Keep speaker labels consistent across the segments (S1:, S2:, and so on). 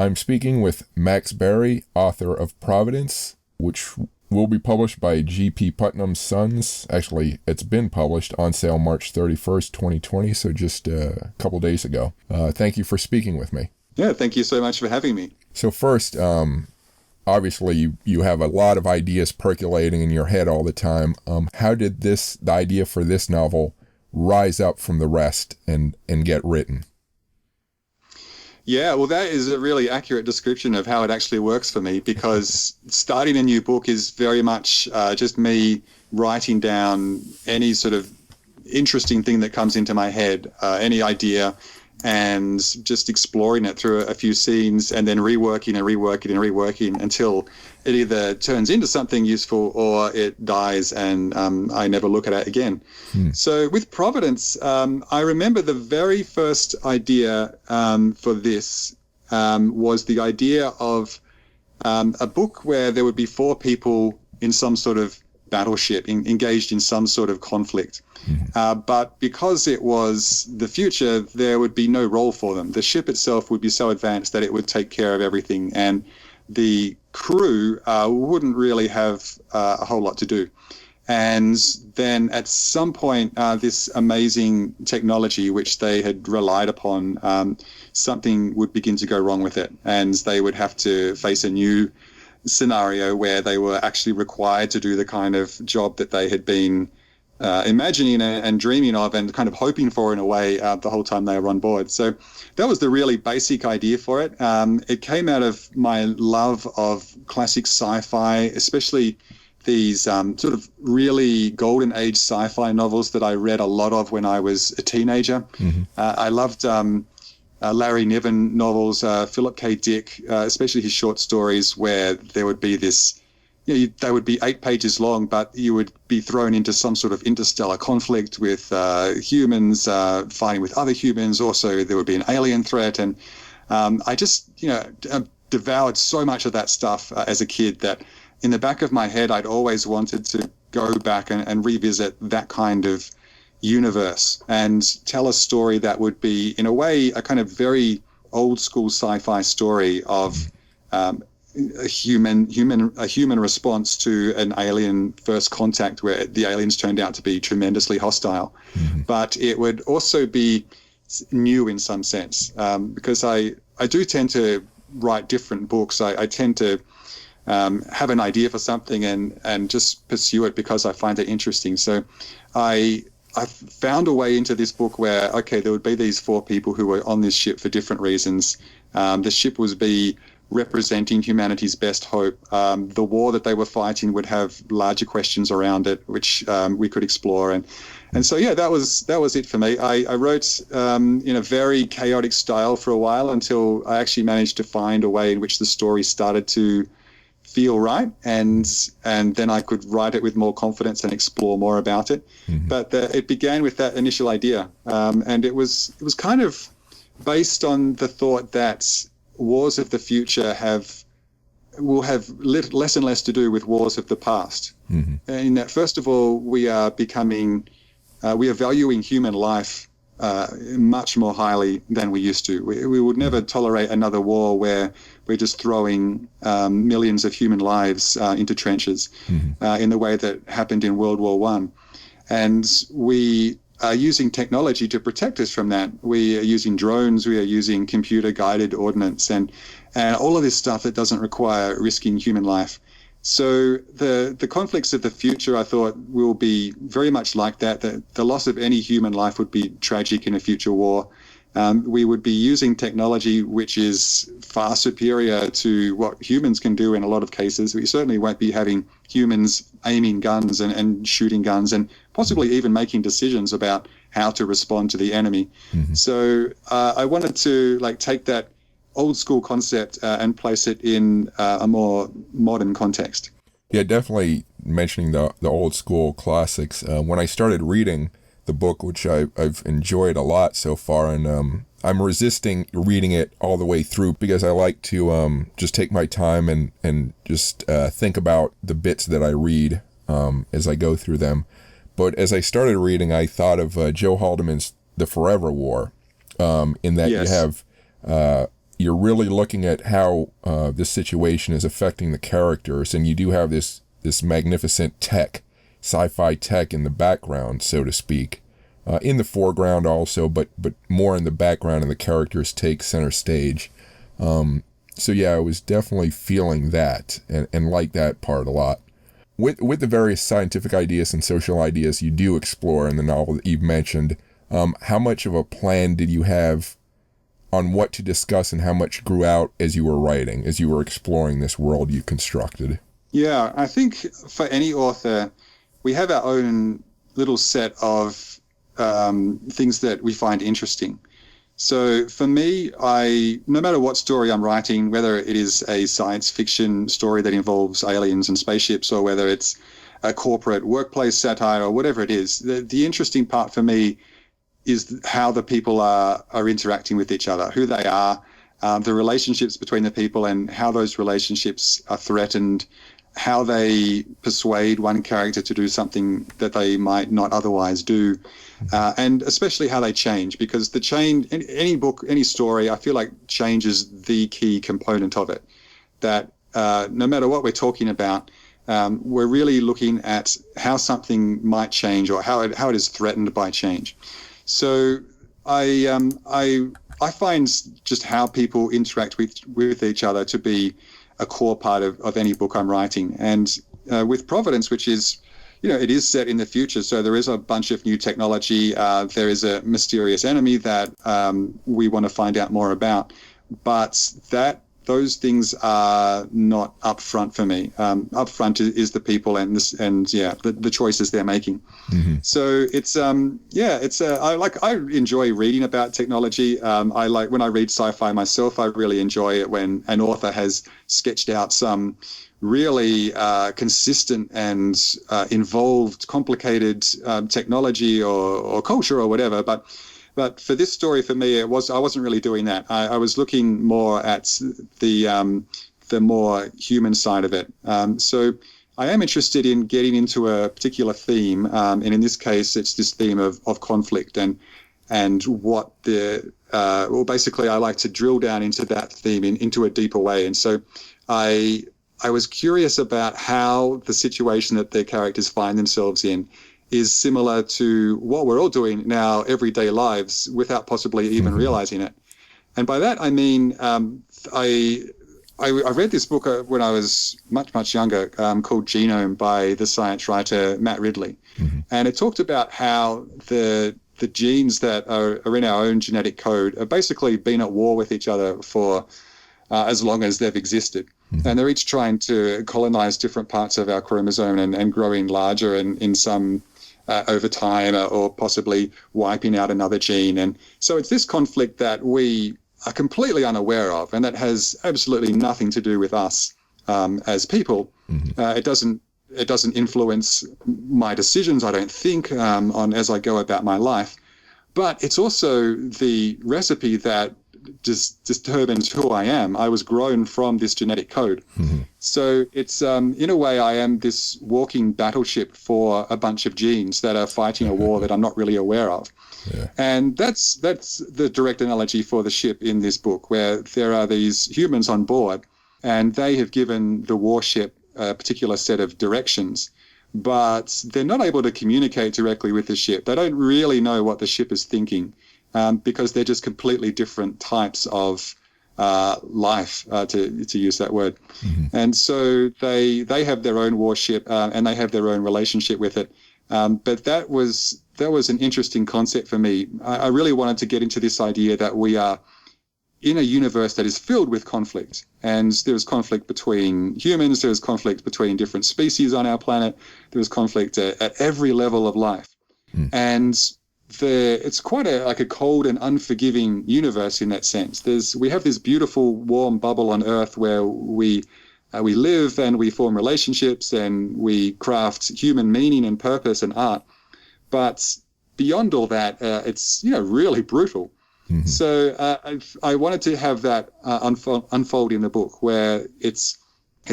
S1: I'm speaking with Max Barry, author of Providence, which will be published by G.P. Putnam's Sons. Actually, it's been published, on sale March 31st, 2020, so just a couple days ago. Thank you for speaking with me.
S2: Yeah, thank you so much for having me.
S1: So first, obviously you have a lot of ideas percolating in your head all the time. How did the idea for this novel rise up from the rest and get written?
S2: Yeah, well, that is a really accurate description of how it actually works for me, because starting a new book is very much just me writing down any sort of interesting thing that comes into my head, any idea, and just exploring it through a few scenes and then reworking until it either turns into something useful or it dies and I never look at it again. So with Providence, I remember the very first idea for this was the idea of a book where there would be four people in some sort of battleship engaged in some sort of conflict. But because it was the future, there would be no role for them. The ship itself would be so advanced that it would take care of everything, and the crew wouldn't really have a whole lot to do. And then at some point, this amazing technology, which they had relied upon, something would begin to go wrong with it, and they would have to face a new scenario where they were actually required to do the kind of job that they had been imagining and dreaming of and kind of hoping for in a way the whole time they were on board. So that was the really basic idea for it. It came out of my love of classic sci-fi, especially these sort of really golden age sci-fi novels that I read a lot of when I was a teenager. I loved Larry Niven novels, Philip K. Dick, especially his short stories, where there would be this, they would be 8 pages long, but you would be thrown into some sort of interstellar conflict with humans fighting with other humans. Also, there would be an alien threat. And I just, devoured so much of that stuff as a kid that in the back of my head, I'd always wanted to go back and revisit that kind of universe and tell a story that would be, in a way, a kind of very old school sci-fi story of a human response to an alien first contact, where the aliens turned out to be tremendously hostile. But it would also be new in some sense, because I do tend to write different books. I tend to have an idea for something and just pursue it because I find it interesting. So I found a way into this book where, okay, there would be these four people who were on this ship for different reasons. The ship would be representing humanity's best hope. The war that they were fighting would have larger questions around it, which we could explore. And so, yeah, that was it for me. I wrote in a very chaotic style for a while until I actually managed to find a way in which the story started to feel right, and then I could write it with more confidence and explore more about it. But it began with that initial idea, and it was kind of based on the thought that wars of the future will have less and less to do with wars of the past. In that, first of all, we are valuing human life much more highly than we used to. We would never tolerate another war where we're just throwing millions of human lives into trenches in the way that happened in World War I. And we are using technology to protect us from that. We are using drones, we are using computer-guided ordnance, and all of this stuff that doesn't require risking human life. So the conflicts of the future, I thought, will be very much like that. The loss of any human life would be tragic in a future war. We would be using technology which is far superior to what humans can do in a lot of cases. We certainly won't be having humans aiming guns and shooting guns and possibly even making decisions about how to respond to the enemy. So I wanted to take that old school concept and place it in a more modern context.
S1: Yeah, definitely mentioning the old school classics. When I started reading the book, which I've enjoyed a lot so far, and I'm resisting reading it all the way through because I like to just take my time and just think about the bits that I read as I go through them. But as I started reading, I thought of Joe Haldeman's The Forever War, in that you have you're really looking at how this situation is affecting the characters, and you do have this magnificent tech, sci-fi tech in the background, so to speak, in the foreground also, but more in the background, and the characters take center stage. So yeah, I was definitely feeling that and like that part a lot. With the various scientific ideas and social ideas you do explore in the novel that you've mentioned, how much of a plan did you have on what to discuss, and how much grew out as you were writing, as you were exploring this world you constructed?
S2: Yeah, I think for any author, we have our own little set of things that we find interesting. So for me, no matter what story I'm writing, whether it is a science fiction story that involves aliens and spaceships, or whether it's a corporate workplace satire, or whatever it is, the interesting part for me is how the people are interacting with each other, who they are, the relationships between the people, and how those relationships are threatened, how they persuade one character to do something that they might not otherwise do, and especially how they change, because the change in any book, any story, I feel like change is the key component of it. That no matter what we're talking about, we're really looking at how something might change, or how it is threatened by change. So I find just how people interact with each other to be a core part of any book I'm writing. And with Providence, which is, it is set in the future, so there is a bunch of new technology. There is a mysterious enemy that we want to find out more about, but those things are not upfront for me. Upfront is the people and the choices they're making. Mm-hmm. So it's I enjoy reading about technology. I like when I read sci-fi myself. I really enjoy it when an author has sketched out some really consistent and involved, complicated technology or culture or whatever. But for this story, for me, I wasn't really doing that. I was looking more at the more human side of it. So I am interested in getting into a particular theme, and in this case, it's this theme of conflict and what basically I like to drill down into that theme into a deeper way. And so I was curious about how the situation that their characters find themselves in is similar to what we're all doing in our everyday lives without possibly even realizing it. And by that, I mean, I read this book when I was much, much younger called Genome by the science writer Matt Ridley. Mm-hmm. And it talked about how the genes that are in our own genetic code have basically been at war with each other for as long as they've existed. Mm-hmm. And they're each trying to colonize different parts of our chromosome and growing larger in some over time, or possibly wiping out another gene. And so it's this conflict that we are completely unaware of, and that has absolutely nothing to do with us as people. Mm-hmm. It doesn't influence my decisions, I don't think, on as I go about my life. But it's also the recipe that determines who I am. I was grown from this genetic code. Mm-hmm. So it's, in a way, I am this walking battleship for a bunch of genes that are fighting a war that I'm not really aware of. Yeah. And that's the direct analogy for the ship in this book, where there are these humans on board, and they have given the warship a particular set of directions, but they're not able to communicate directly with the ship. They don't really know what the ship is thinking. Because they're just completely different types of life, to use that word. Mm-hmm. And so they have their own warship, and they have their own relationship with it. But that was an interesting concept for me. I really wanted to get into this idea that we are in a universe that is filled with conflict. And there's conflict between humans, there's conflict between different species on our planet, there's conflict at every level of life. Mm. And it's quite a cold and unforgiving universe in that sense. We have this beautiful warm bubble on Earth where we live and we form relationships and we craft human meaning and purpose and art. But beyond all that, it's really brutal. Mm-hmm. So I wanted to have that unfold in the book, where it's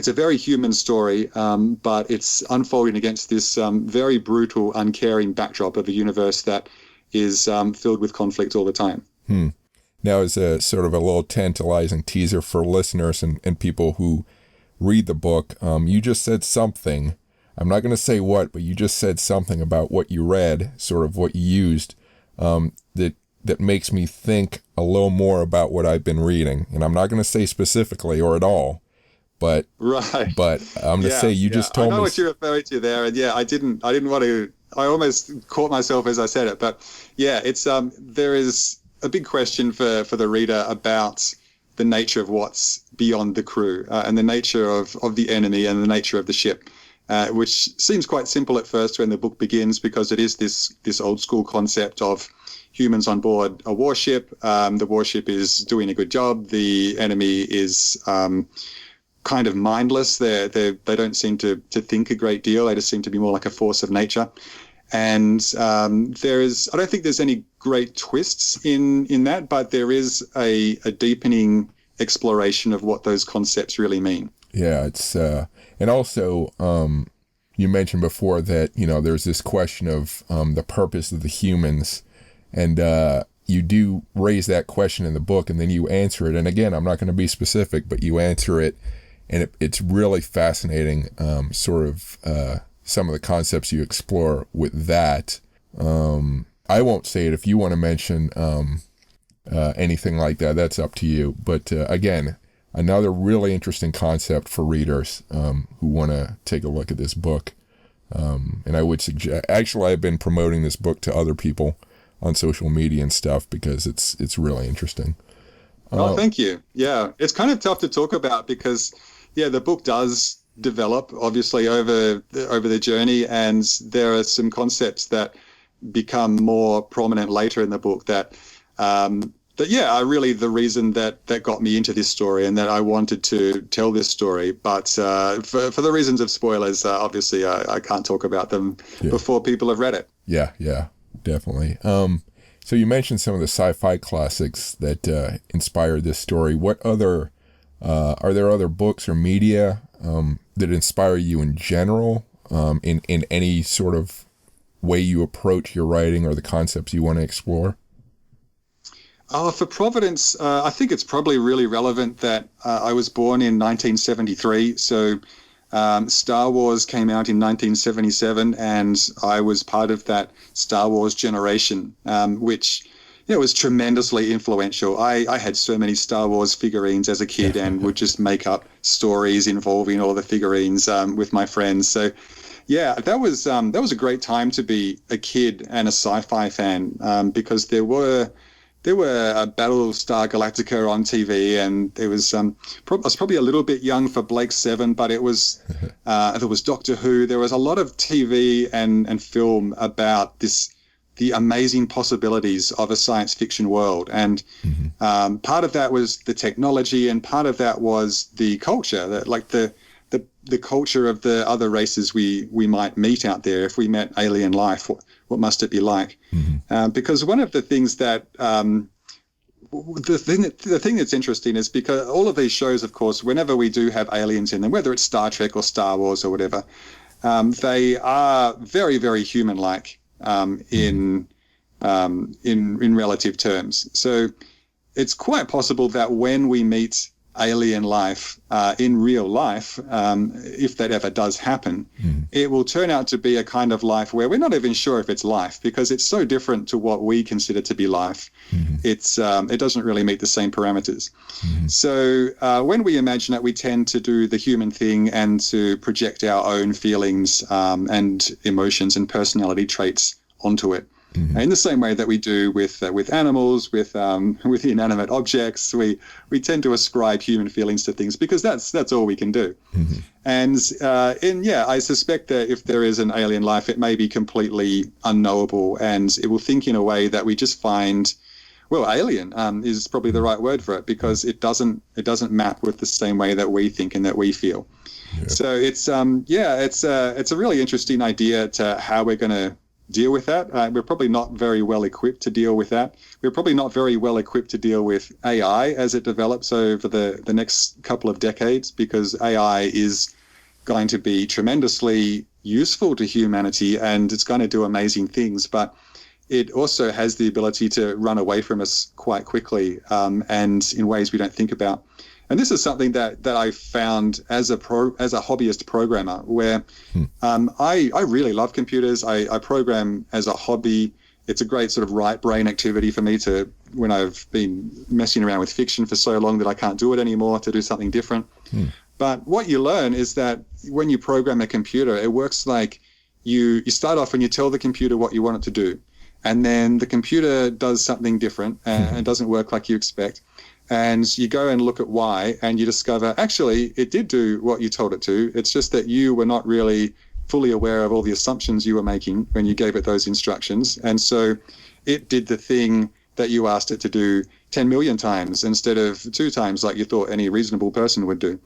S2: a very human story, but it's unfolding against this very brutal, uncaring backdrop of a universe that is filled with conflict all the time.
S1: Now, as a sort of a little tantalizing teaser for listeners and people who read the book, you just said something. I'm not going to say what, but you just said something about what you read, sort of what you used, that makes me think a little more about what I've been reading. And I'm not going to say specifically or at all, but
S2: Right.
S1: but I'm going to say you just told me.
S2: I know what you're referring to there, and I didn't want to. I almost caught myself as I said it, but yeah, it's there is a big question for the reader about the nature of what's beyond the crew, and the nature of the enemy and the nature of the ship, which seems quite simple at first when the book begins, because it is this old school concept of humans on board a warship. The warship is doing a good job. The enemy is kind of mindless. They don't seem to think a great deal. They just seem to be more like a force of nature. And I don't think there's any great twists in that, but there is a deepening exploration of what those concepts really mean.
S1: Yeah, it's and also you mentioned before that there's this question of the purpose of the humans, and you do raise that question in the book, and then you answer it. And again, I'm not going to be specific, but you answer it, and it's really fascinating. Sort of some of the concepts you explore with that. I won't say it. If you want to mention anything like that, that's up to you. But again, another really interesting concept for readers who want to take a look at this book. And I would suggest, actually, I've been promoting this book to other people on social media and stuff because it's really interesting.
S2: Oh, thank you. Yeah, it's kind of tough to talk about because, the book does develop obviously over the journey, and there are some concepts that become more prominent later in the book that are really the reason that got me into this story and that I wanted to tell this story. But for the reasons of spoilers, obviously I can't talk about them before people have read it. Yeah,
S1: definitely. So you mentioned some of the sci-fi classics that inspired this story. What other are there other books or media that inspire you in general, in any sort of way you approach your writing or the concepts you want to explore?
S2: For Providence, I think it's probably really relevant that I was born in 1973. So Star Wars came out in 1977, and I was part of that Star Wars generation, which was tremendously influential. I had so many Star Wars figurines as a kid and would just make up stories involving all the figurines with my friends. So that was a great time to be a kid and a sci-fi fan, because there were Battlestar Galactica on TV, and there was I was probably a little bit young for Blake 7, but it was there was Doctor Who. There was a lot of TV and film about the amazing possibilities of a science fiction world, and part of that was the technology, and part of that was the culture, that like the culture of the other races we might meet out there. If we met alien life, what must it be like? Because one of the things that the thing that's interesting is because all of these shows, of course, whenever we do have aliens in them, whether it's Star Trek or Star Wars or whatever, they are very, very human-like in relative terms. So it's quite possible that when we meet alien life in real life, if that ever does happen, it will turn out to be a kind of life where we're not even sure if it's life, because it's so different to what we consider to be life. It doesn't really meet the same parameters. So when we imagine it, we tend to do the human thing and to project our own feelings and emotions and personality traits onto it. In the same way that we do with animals, with inanimate objects, we tend to ascribe human feelings to things because that's all we can do. And I suspect that if there is an alien life, it may be completely unknowable, and it will think in a way that we just find, well, alien is probably the right word for it, because it doesn't map with the same way that we think and that we feel. So it's a really interesting idea to how we're going to deal with that. We're probably not very well equipped to deal with that. We're probably not very well equipped to deal with AI as it develops over the next couple of decades, because AI is going to be tremendously useful to humanity and it's going to do amazing things. But it also has the ability to run away from us quite quickly, and in ways we don't think about. And this is something that I found as a hobbyist programmer, where I really love computers. I program as a hobby. It's a great sort of right brain activity for me when I've been messing around with fiction for so long that I can't do it anymore, to do something different. But what you learn is that when you program a computer, it works like you start off and you tell the computer what you want it to do. And then the computer does something different and it doesn't work like you expect. And you go and look at why, and you discover, actually, it did do what you told it to. It's just that you were not really fully aware of all the assumptions you were making when you gave it those instructions. And so it did the thing that you asked it to do 10 million times instead of 2 times like you thought any reasonable person would do.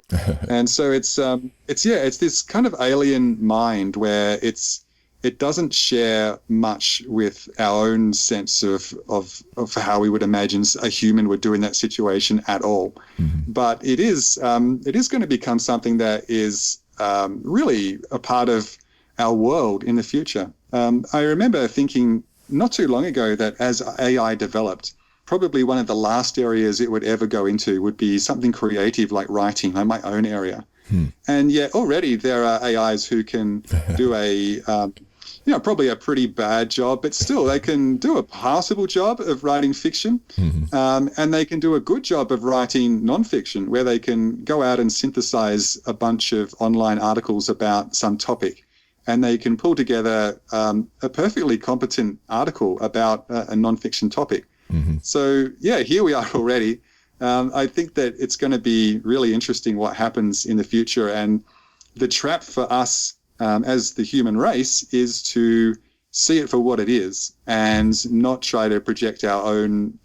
S2: And so it's this kind of alien mind where it doesn't share much with our own sense of how we would imagine a human would do in that situation at all. But it is going to become something that is really a part of our world in the future. I remember thinking not too long ago that as AI developed, probably one of the last areas it would ever go into would be something creative like writing, like my own area. And yet already there are AIs who can do probably a pretty bad job, but still they can do a passable job of writing fiction. And they can do a good job of writing nonfiction, where they can go out and synthesize a bunch of online articles about some topic. And they can pull together a perfectly competent article about a nonfiction topic. So, yeah, here we are already. I think that it's going to be really interesting what happens in the future. And the trap for us as the human race is to see it for what it is and not try to project our own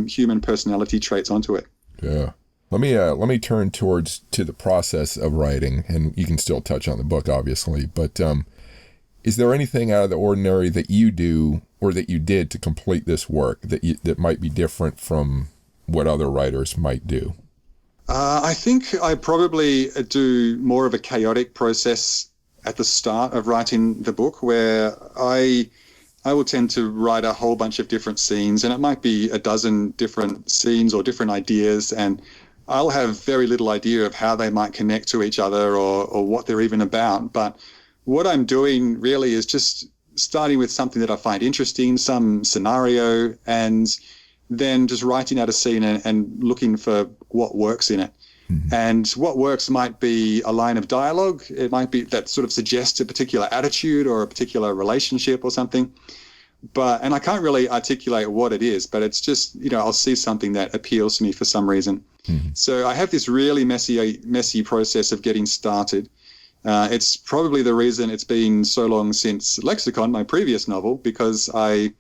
S2: human personality traits onto it.
S1: Yeah. Let me turn to the process of writing, and you can still touch on the book, obviously, but is there anything out of the ordinary that you do or that you did to complete this work that might be different from what other writers might do?
S2: I think I probably do more of a chaotic process at the start of writing the book, where I will tend to write a whole bunch of different scenes, and it might be a dozen different scenes or different ideas, and I'll have very little idea of how they might connect to each other or what they're even about. But what I'm doing really is just starting with something that I find interesting, some scenario, and then just writing out a scene and looking for what works in it. And what works might be a line of dialogue. It might be that sort of suggests a particular attitude or a particular relationship or something. And I can't really articulate what it is, but it's just, I'll see something that appeals to me for some reason. So I have this really messy process of getting started. It's probably the reason it's been so long since Lexicon, my previous novel, because I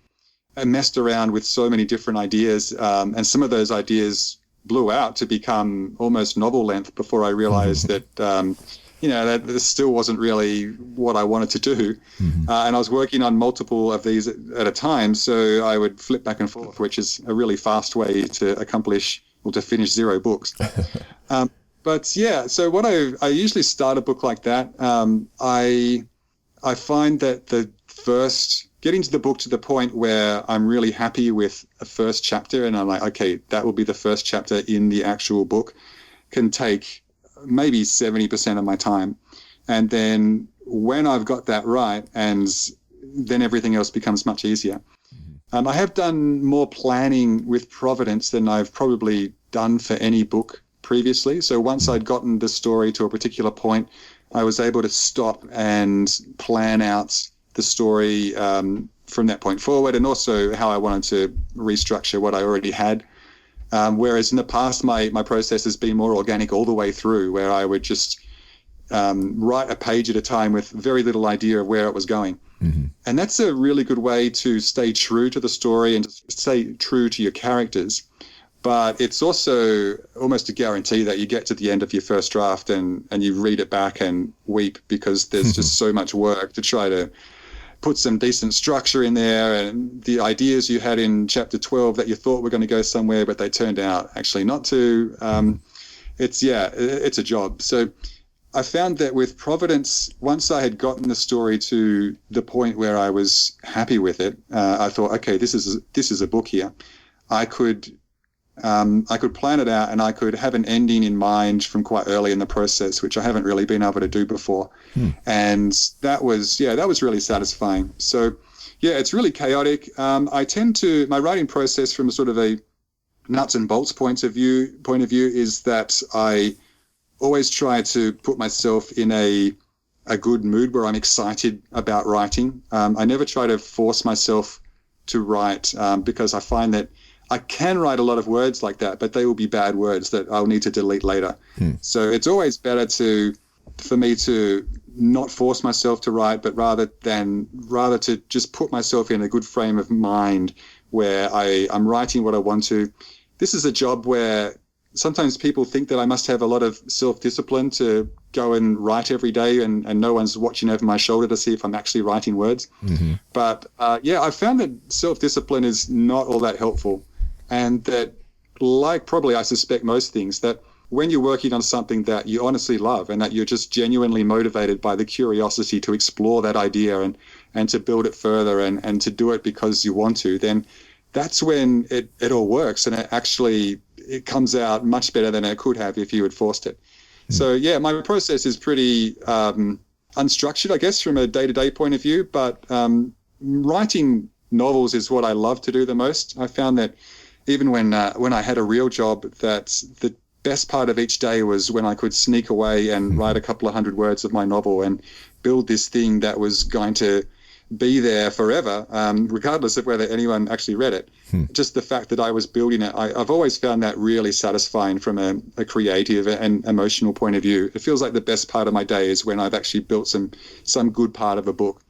S2: messed around with so many different ideas, and some of those ideas blew out to become almost novel length before I realized that, that this still wasn't really what I wanted to do. And I was working on multiple of these at a time, so I would flip back and forth, which is a really fast way to to finish 0 books. But yeah, so what I usually start a book like that. I find that getting to the book to the point where I'm really happy with a first chapter, and I'm like, okay, that will be the first chapter in the actual book, can take maybe 70% of my time. And then when I've got that right, and then everything else becomes much easier. I have done more planning with Providence than I've probably done for any book previously. So once I'd gotten the story to a particular point, I was able to stop and plan out the story from that point forward, and also how I wanted to restructure what I already had. Whereas in the past, my process has been more organic all the way through, where I would just write a page at a time with very little idea of where it was going. And that's a really good way to stay true to the story and to stay true to your characters. But it's also almost a guarantee that you get to the end of your first draft and you read it back and weep, because there's just so much work to try to put some decent structure in there, and the ideas you had in chapter 12 that you thought were going to go somewhere, but they turned out actually not to. It's a job. So I found that with Providence, once I had gotten the story to the point where I was happy with it, I thought, okay, this is a book here. I could plan it out, and I could have an ending in mind from quite early in the process, which I haven't really been able to do before. And that was really satisfying. So yeah, it's really chaotic. My writing process from a sort of a nuts and bolts point of view is that I always try to put myself in a good mood where I'm excited about writing. I never try to force myself to write, because I find that I can write a lot of words like that, but they will be bad words that I'll need to delete later. So it's always better for me to not force myself to write, but rather to just put myself in a good frame of mind where I'm writing what I want to. This is a job where sometimes people think that I must have a lot of self-discipline to go and write every day, and no one's watching over my shoulder to see if I'm actually writing words. But I found that self-discipline is not all that helpful. And that, like probably I suspect most things, that when you're working on something that you honestly love and that you're just genuinely motivated by the curiosity to explore that idea and to build it further and to do it because you want to, then that's when it all works, and it comes out much better than it could have if you had forced it. So yeah, my process is pretty unstructured, I guess, from a day-to-day point of view, but writing novels is what I love to do the most. I found that even when I had a real job, that the best part of each day was when I could sneak away and write a couple of hundred words of my novel and build this thing that was going to be there forever, regardless of whether anyone actually read it. Just the fact that I was building it, I've always found that really satisfying from a creative and emotional point of view. It feels like the best part of my day is when I've actually built some good part of a book.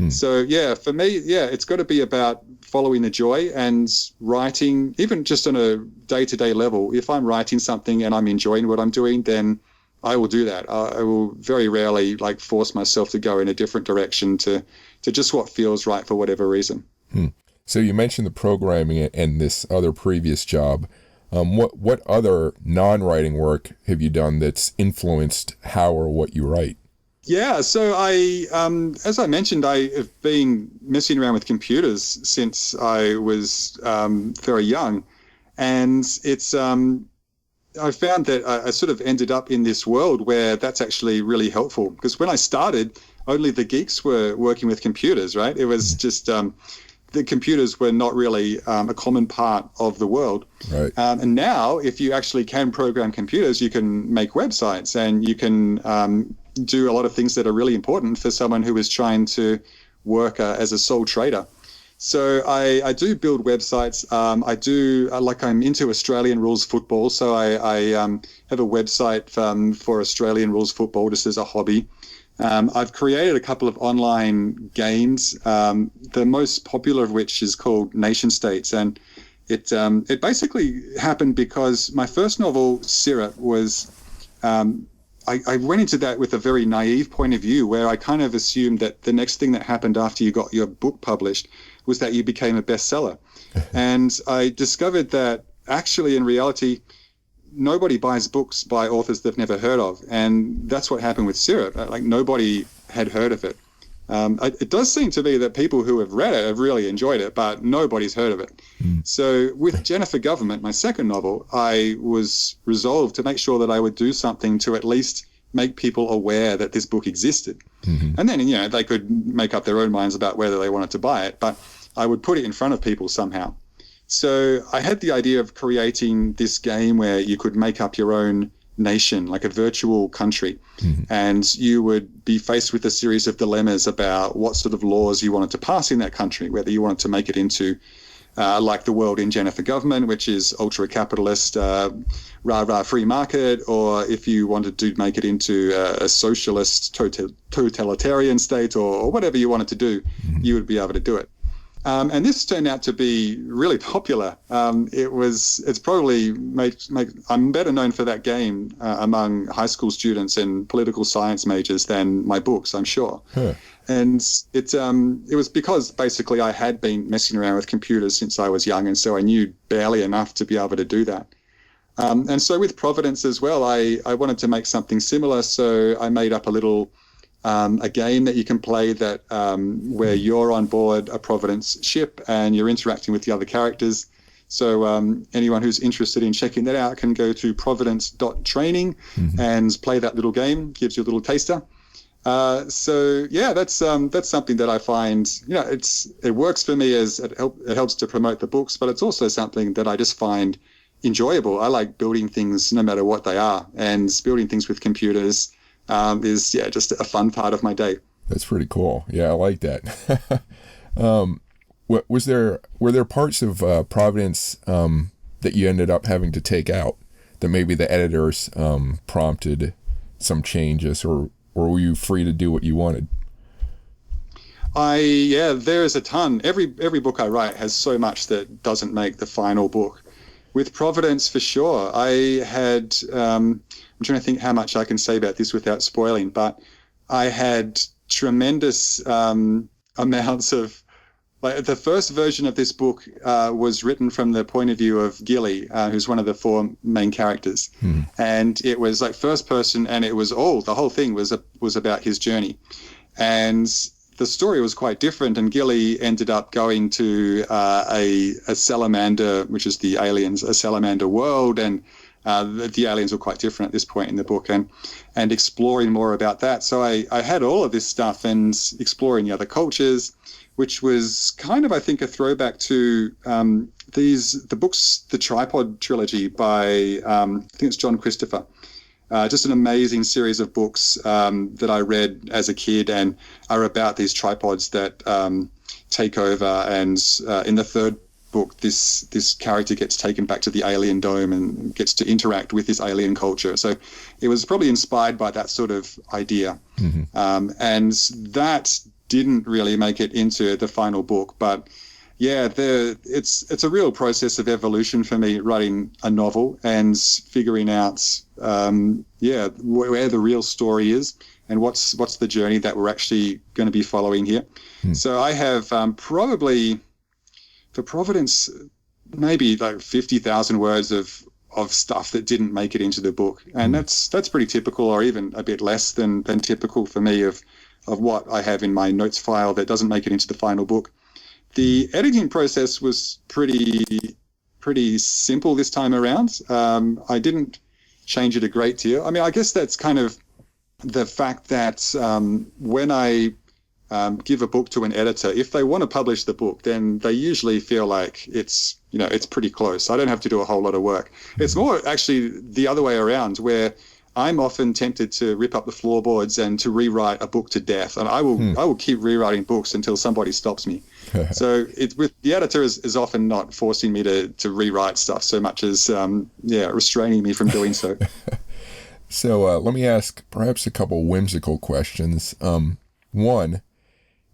S2: So yeah, for me, it's got to be about following the joy and writing, even just on a day-to-day level. If I'm writing something and I'm enjoying what I'm doing, then I will do that. I will very rarely force myself to go in a different direction to just what feels right for whatever reason.
S1: So you mentioned the programming and this other previous job. What other non-writing work have you done that's influenced how or what you write?
S2: Yeah, so as I mentioned, I have been messing around with computers since I was very young, and it's I found that I sort of ended up in this world where that's actually really helpful, because when I started, only the geeks were working with computers, right? It was just the computers were not really a common part of the world.
S1: Right.
S2: And now, if you actually can program computers, you can make websites, and you can do a lot of things that are really important for someone who is trying to work as a sole trader. So I do build websites. I'm into Australian rules football, so I have a website for Australian rules football just as a hobby. I've created a couple of online games, the most popular of which is called NationStates, and it basically happened because my first novel, Syrup, was I went into that with a very naive point of view, where I kind of assumed that the next thing that happened after you got your book published was that you became a bestseller. And I discovered that actually, in reality, nobody buys books by authors they've never heard of. And that's what happened with Syrup. Nobody had heard of it. It does seem to me that people who have read it have really enjoyed it, but nobody's heard of it. So with Jennifer Government, my second novel, I was resolved to make sure that I would do something to at least make people aware that this book existed. And then, they could make up their own minds about whether they wanted to buy it, but I would put it in front of people somehow. So I had the idea of creating this game where you could make up your own nation, like a virtual country, and you would be faced with a series of dilemmas about what sort of laws you wanted to pass in that country, whether you wanted to make it into like the world in Jennifer Government, which is ultra-capitalist, rah-rah free market, or if you wanted to make it into a socialist totalitarian state, or whatever you wanted to do, you would be able to do it. And this turned out to be really popular. It's probably I'm better known for that game among high school students and political science majors than my books, I'm sure. And it was because basically I had been messing around with computers since I was young, and so I knew barely enough to be able to do that. And so with Providence as well, I wanted to make something similar, so I made up a little a game that you can play that where you're on board a Providence ship and you're interacting with the other characters. So anyone who's interested in checking that out can go to providence.training and play that little game. Gives you a little taster. So yeah, that's something that I find, it works for me as it helps to promote the books, but it's also something that I just find enjoyable. I like building things no matter what they are, and building things with computers is just a fun part of my day.
S1: That's pretty cool. Yeah, I like that. Were there parts of Providence that you ended up having to take out that maybe the editors prompted some changes, or were you free to do what you wanted?
S2: There is a ton. Every book I write has so much that doesn't make the final book. With Providence, for sure, I had, I'm trying to think how much I can say about this without spoiling, but I had tremendous amounts of, like, the first version of this book was written from the point of view of Gilly, who's one of the four main characters. And it was like first person, and it was the whole thing was about his journey. And the story was quite different, and Gilly ended up going to a salamander, which is the aliens, a salamander world, and the aliens were quite different at this point in the book, and exploring more about that. So I had all of this stuff and exploring the other cultures, which was kind of, I think, a throwback to the books, the Tripod trilogy by, I think it's John Christopher. Just an amazing series of books that I read as a kid, and are about these tripods that take over. And in the third book, this character gets taken back to the alien dome and gets to interact with this alien culture. So it was probably inspired by that sort of idea. And that didn't really make it into the final book, but yeah, it's a real process of evolution for me, writing a novel and figuring out where the real story is and what's the journey that we're actually going to be following here. So I have probably for Providence maybe like 50,000 words of stuff that didn't make it into the book, and that's pretty typical, or even a bit less than typical for me of what I have in my notes file that doesn't make it into the final book. The editing process was pretty simple this time around. I didn't change it a great deal. I mean, I guess that's kind of the fact that when I give a book to an editor, if they want to publish the book, then they usually feel like it's pretty close. I don't have to do a whole lot of work. It's more actually the other way around, where I'm often tempted to rip up the floorboards and to rewrite a book to death, and I will keep rewriting books until somebody stops me. So it's with the editor is often not forcing me to rewrite stuff so much as restraining me from doing so.
S1: So let me ask perhaps a couple whimsical questions. One,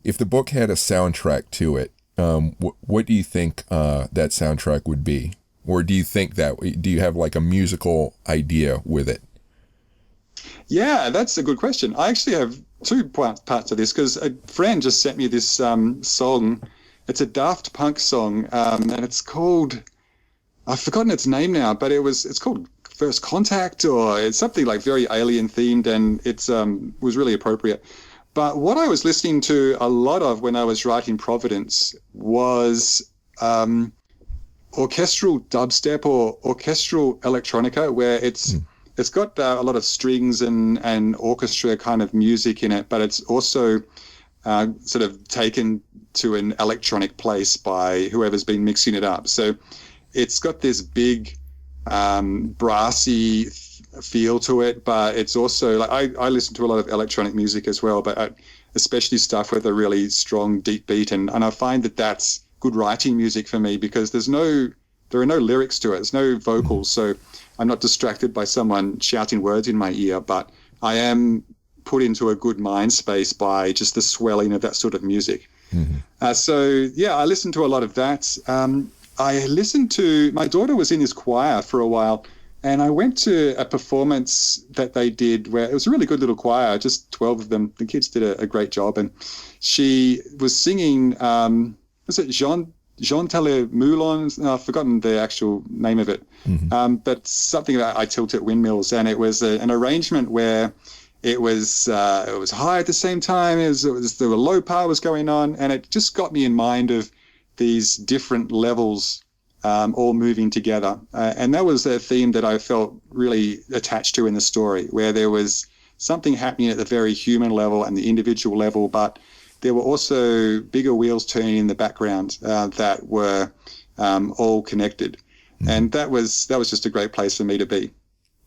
S1: if the book had a soundtrack to it, what do you think that soundtrack would be? Or do you have like a musical idea with it?
S2: Yeah, that's a good question. I actually have two parts to this, because a friend just sent me this song. It's a Daft Punk song, and it's called, I've forgotten its name now, but it's called First Contact, or it's something like very alien themed, and it's was really appropriate. But what I was listening to a lot of when I was writing Providence was orchestral dubstep or orchestral electronica, where it's got a lot of strings and orchestra kind of music in it, but it's also sort of taken to an electronic place by whoever's been mixing it up. So it's got this big brassy feel to it, but it's also like I listen to a lot of electronic music as well, but especially stuff with a really strong deep beat, and I find that that's good writing music for me, because there are no lyrics to it, there's no vocals, so I'm not distracted by someone shouting words in my ear, but I am put into a good mind space by just the swelling of that sort of music. So yeah, I listened to a lot of that. I listened to, my daughter was in this choir for a while, and I went to a performance that they did where it was a really good little choir, just 12 of them. The kids did a great job, and she was singing, was it Jean Moulin? I've forgotten the actual name of it, but something about I Tilt at Windmills, and it was an arrangement where It was high at the same time. There were low power was going on, and it just got me in mind of these different levels all moving together. And that was a theme that I felt really attached to in the story, where there was something happening at the very human level and the individual level, but there were also bigger wheels turning in the background that were all connected. And that was just a great place for me to be.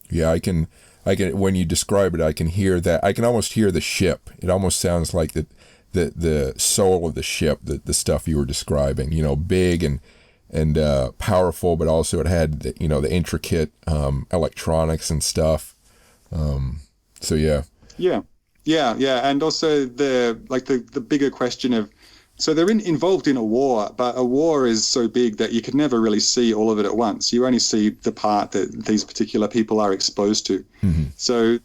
S1: Yeah, I can, when you describe it, I can hear that. I can almost hear the ship. It almost sounds like the soul of the ship, the stuff you were describing, big and powerful, but also it had, the intricate electronics and stuff. So yeah.
S2: Yeah. And also the bigger question of, so they're involved in a war, but a war is so big that you could never really see all of it at once. You only see the part that these particular people are exposed to. Mm-hmm. So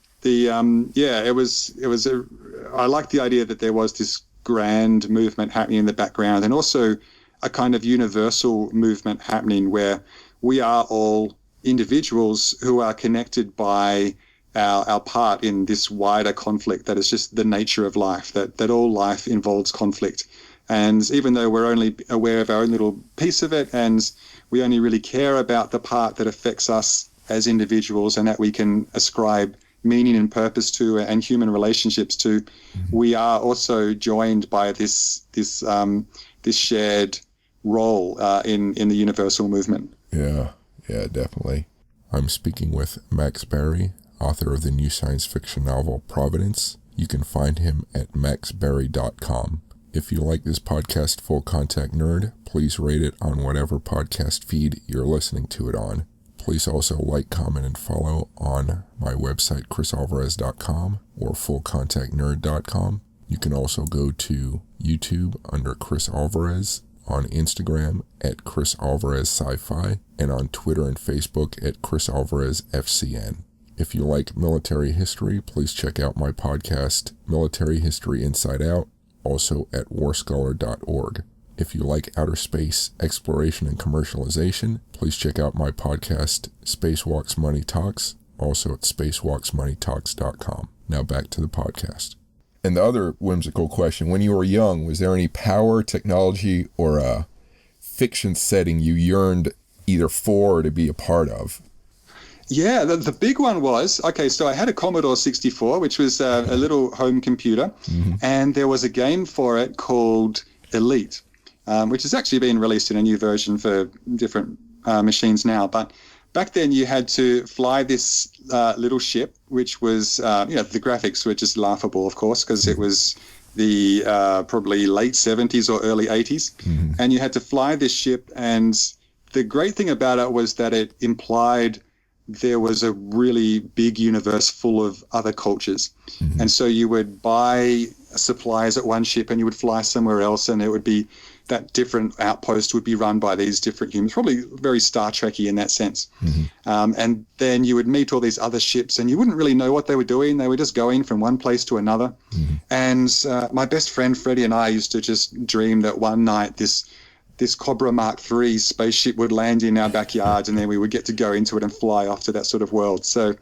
S2: I liked the idea that there was this grand movement happening in the background, and also a kind of universal movement happening where we are all individuals who are connected by our part in this wider conflict that is just the nature of life, that all life involves conflict. And even though we're only aware of our own little piece of it, and we only really care about the part that affects us as individuals and that we can ascribe meaning and purpose to and human relationships to, we are also joined by this shared role in the universal movement.
S1: Yeah, definitely. I'm speaking with Max Barry, author of the new science fiction novel Providence. You can find him at maxbarry.com. If you like this podcast, Full Contact Nerd, please rate it on whatever podcast feed you're listening to it on. Please also like, comment, and follow on my website, chrisalvarez.com or fullcontactnerd.com. You can also go to YouTube under Chris Alvarez, on Instagram at Chris Alvarez Sci-Fi, and on Twitter and Facebook at Chris Alvarez FCN. If you like military history, please check out my podcast, Military History Inside Out, also at warscholar.org. If you like outer space exploration and commercialization, please check out my podcast, Spacewalks Money Talks, also at spacewalksmoneytalks.com. Now back to the podcast. And the other whimsical question, when you were young, was there any power, technology, or a fiction setting you yearned either for or to be a part of?
S2: Yeah, the big one was, so I had a Commodore 64, which was a little home computer, and there was a game for it called Elite, which has actually been released in a new version for different machines now. But back then you had to fly this little ship, which was, the graphics were just laughable, of course, because it was the probably late 70s or early 80s. And you had to fly this ship. And the great thing about it was that it implied there was a really big universe full of other cultures. And so you would buy supplies at one ship and you would fly somewhere else, and it would be that different outpost would be run by these different humans, probably very Star Trek-y in that sense. And then you would meet all these other ships and you wouldn't really know what they were doing. They were just going from one place to another. And my best friend Freddie and I used to just dream that one night this Cobra Mark III spaceship would land in our backyard, and then we would get to go into it and fly off to that sort of world. So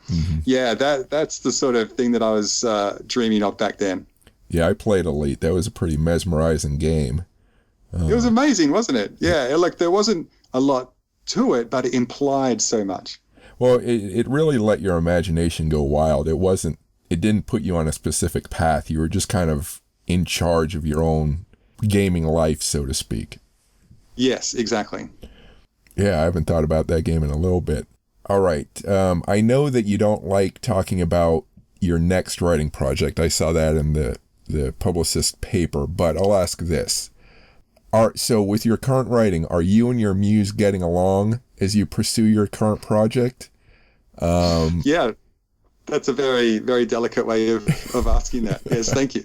S2: that's the sort of thing that I was dreaming of back then.
S1: Yeah, I played Elite. That was a pretty mesmerizing game.
S2: It was amazing, wasn't it? Yeah, there wasn't a lot to it, but it implied so much.
S1: Well, it really let your imagination go wild. It didn't put you on a specific path. You were just kind of in charge of your own gaming life, so to speak.
S2: Yes, exactly.
S1: Yeah, I haven't thought about that game in a little bit. All right. I know that you don't like talking about your next writing project. I saw that in the publicist paper, but I'll ask this. So with your current writing, are you and your muse getting along as you pursue your current project?
S2: Yeah, that's a very, very delicate way of asking that. Yes, thank you.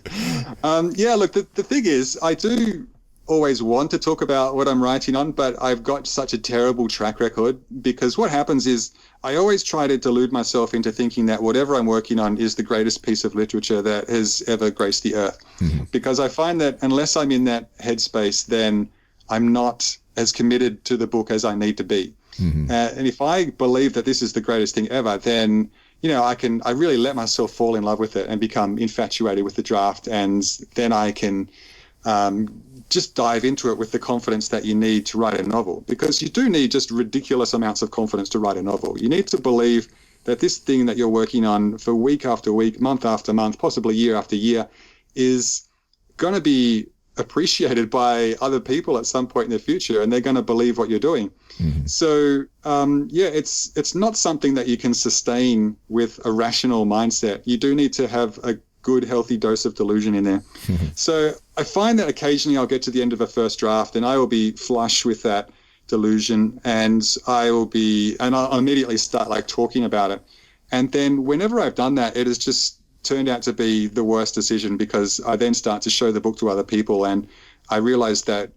S2: Look, the thing is, I do always want to talk about what I'm writing on, but I've got such a terrible track record, because what happens is I always try to delude myself into thinking that whatever I'm working on is the greatest piece of literature that has ever graced the earth. Because I find that unless I'm in that headspace, then I'm not as committed to the book as I need to be. And if I believe that this is the greatest thing ever, then I really let myself fall in love with it and become infatuated with the draft, and then I can just dive into it with the confidence that you need to write a novel, because you do need just ridiculous amounts of confidence to write a novel. You need to believe that this thing that you're working on for week after week, month after month, possibly year after year, is going to be appreciated by other people at some point in the future, and they're going to believe what you're doing. Mm-hmm. So, it's not something that you can sustain with a rational mindset. You do need to have a good, healthy dose of delusion in there. Mm-hmm. So I find that occasionally I'll get to the end of a first draft and I will be flush with that delusion, and I'll immediately start like talking about it. And then whenever I've done that, it has just turned out to be the worst decision, because I then start to show the book to other people, and I realize that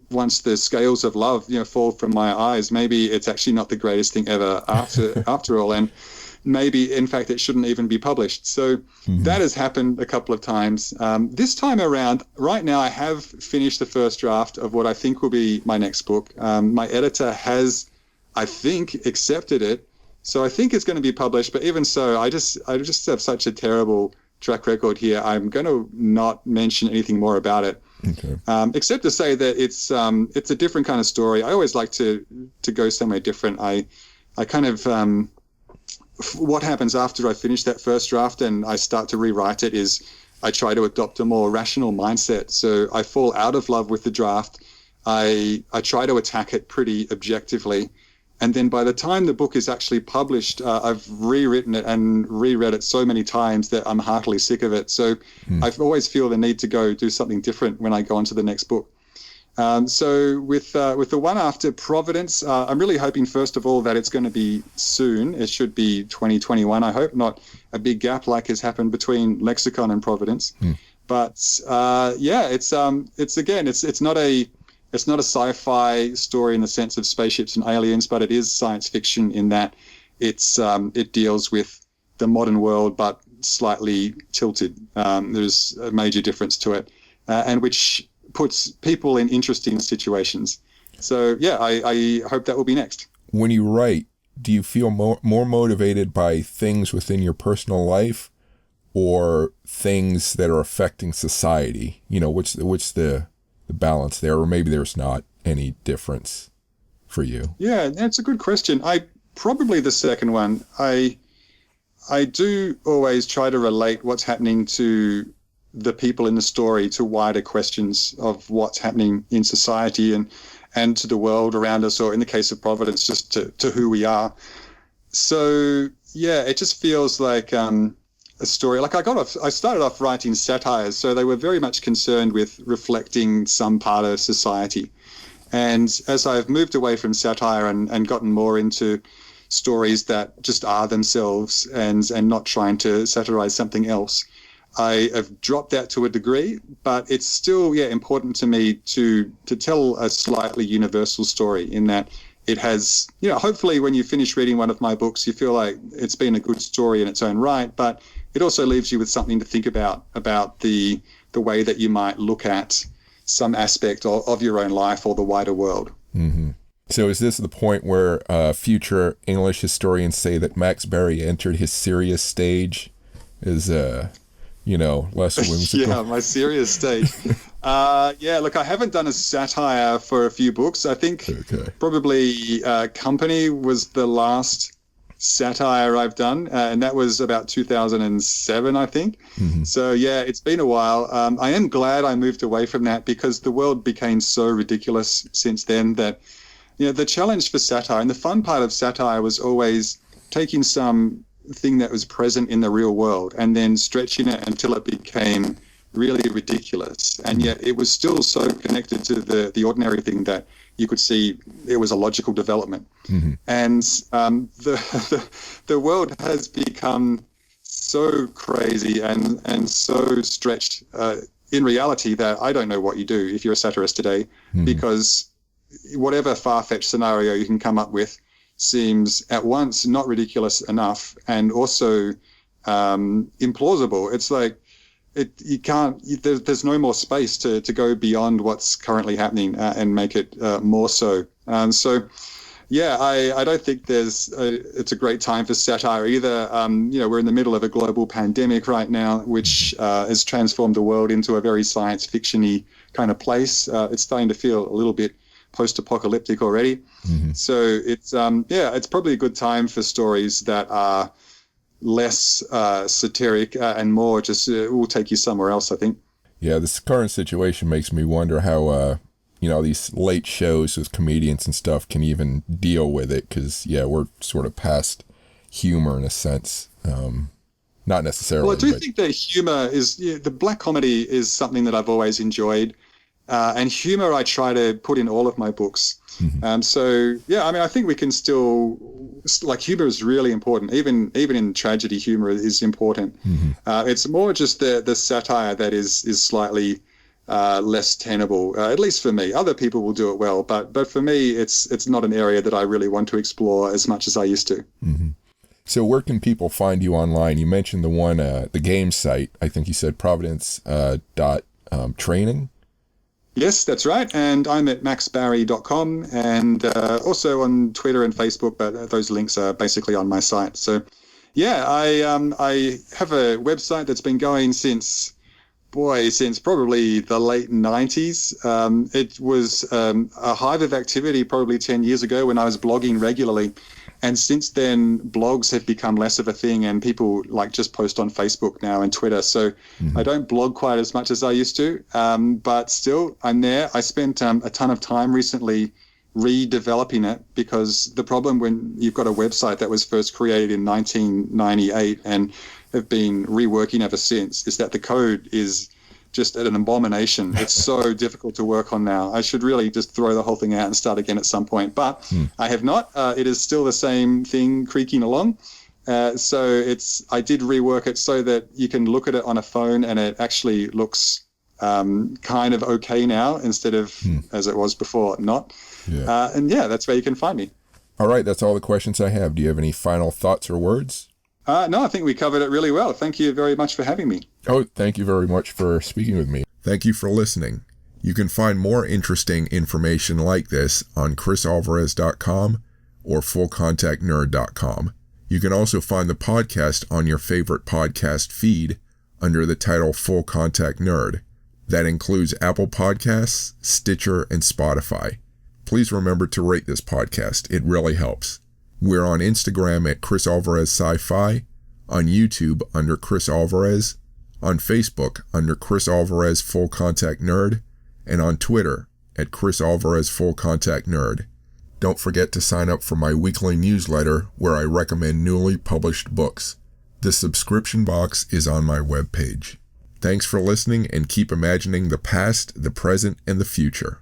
S2: once the scales of love, fall from my eyes, maybe it's actually not the greatest thing ever after all. And maybe, in fact, it shouldn't even be published. So that has happened a couple of times. This time around, right now, I have finished the first draft of what I think will be my next book. My editor has, I think, accepted it. So I think it's going to be published. But even so, I just have such a terrible track record here. I'm going to not mention anything more about it. Okay. Except to say that it's a different kind of story. I always like to go somewhere different. I kind of what happens after I finish that first draft and I start to rewrite it is I try to adopt a more rational mindset. So I fall out of love with the draft. I try to attack it pretty objectively. And then by the time the book is actually published, I've rewritten it and reread it so many times that I'm heartily sick of it. So I always feel the need to go do something different when I go on to the next book. So with the one after Providence, I'm really hoping, first of all, that it's going to be soon. It should be 2021, I hope, not a big gap like has happened between Lexicon and Providence. But it's not a sci-fi story in the sense of spaceships and aliens, but it is science fiction in that it deals with the modern world, but slightly tilted. There's a major difference to it, and which puts people in interesting situations. So I hope that will be next. When you write, do you feel more motivated by things within your personal life or things that are affecting society? What's the balance there, or maybe there's not any difference for you? Yeah, that's a good question. Probably the second one. I do always try to relate what's happening to the people in the story to wider questions of what's happening in society and to the world around us, or in the case of Providence, just to who we are. So yeah, it just feels like a story. Like I started off writing satires, so they were very much concerned with reflecting some part of society. And as I've moved away from satire and gotten more into stories that just are themselves and not trying to satirize something else, I have dropped that to a degree, but it's still important to me to tell a slightly universal story, in that it has, hopefully when you finish reading one of my books, you feel like it's been a good story in its own right, but it also leaves you with something to think about the way that you might look at some aspect of your own life or the wider world. Mm-hmm. So is this the point where future English historians say that Max Berry entered his serious stage as less whimsical? Yeah, my serious stage. Look, I haven't done a satire for a few books. I think probably Company was the last satire I've done, and that was about 2007, I think. Mm-hmm. So yeah, it's been a while. I am glad I moved away from that, because the world became so ridiculous since then that the challenge for satire, and the fun part of satire, was always taking some thing that was present in the real world and then stretching it until it became really ridiculous, and yet it was still so connected to the ordinary thing that you could see it was a logical development. Mm-hmm. And the world has become so crazy and so stretched in reality that I don't know what you do if you're a satirist today, mm-hmm. because whatever far-fetched scenario you can come up with seems at once not ridiculous enough and also implausible. It's like there's no more space to go beyond what's currently happening and make it more so. So Yeah, I don't think it's a great time for satire either. We're in the middle of a global pandemic right now, which has transformed the world into a very science fiction-y kind of place. It's starting to feel a little bit post-apocalyptic already.
S1: Mm-hmm.
S2: So it's probably a good time for stories that are less satiric and more just will take you somewhere else, I think.
S1: Yeah, this current situation makes me wonder how these late shows with comedians and stuff can even deal with it, because we're sort of past humor in a sense. Not necessarily.
S2: Well, I do think that humor the black comedy is something that I've always enjoyed, and humor I try to put in all of my books.
S1: Mm-hmm.
S2: I think we can still, like, humor is really important. Even in tragedy, humor is important.
S1: Mm-hmm.
S2: It's more just the satire that is slightly less tenable, at least for me. Other people will do it well, but for me, it's not an area that I really want to explore as much as I used to.
S1: Mm-hmm. So where can people find you online? You mentioned the game site. I think you said providence.training.
S2: Yes, that's right. And I'm at maxbarry.com and also on Twitter and Facebook, but those links are basically on my site. So, I have a website that's been going since probably the late 90s. It was a hive of activity probably 10 years ago when I was blogging regularly. And since then, blogs have become less of a thing, and people just post on Facebook now and Twitter. So I don't blog quite as much as I used to, but still I'm there. I spent a ton of time recently redeveloping it, because the problem when you've got a website that was first created in 1998 and have been reworking ever since is that the code is just an abomination. It's so difficult to work on now. I should really just throw the whole thing out and start again at some point, but I have not. It is still the same thing creaking along. So I did rework it so that you can look at it on a phone and it actually looks kind of okay now, instead of as it was before, not.
S1: Yeah.
S2: That's where you can find me.
S1: All right, that's all the questions I have. Do you have any final thoughts or words?
S2: No, I think we covered it really well. Thank you very much for having me.
S1: Oh, thank you very much for speaking with me. Thank you for listening. You can find more interesting information like this on chrisalvarez.com or fullcontactnerd.com. You can also find the podcast on your favorite podcast feed under the title Full Contact Nerd. That includes Apple Podcasts, Stitcher, and Spotify. Please remember to rate this podcast. It really helps. We're on Instagram at Chris Alvarez Sci-Fi, on YouTube under Chris Alvarez, on Facebook under Chris Alvarez Full Contact Nerd, and on Twitter at Chris Alvarez Full Contact Nerd. Don't forget to sign up for my weekly newsletter where I recommend newly published books. The subscription box is on my webpage. Thanks for listening, and keep imagining the past, the present, and the future.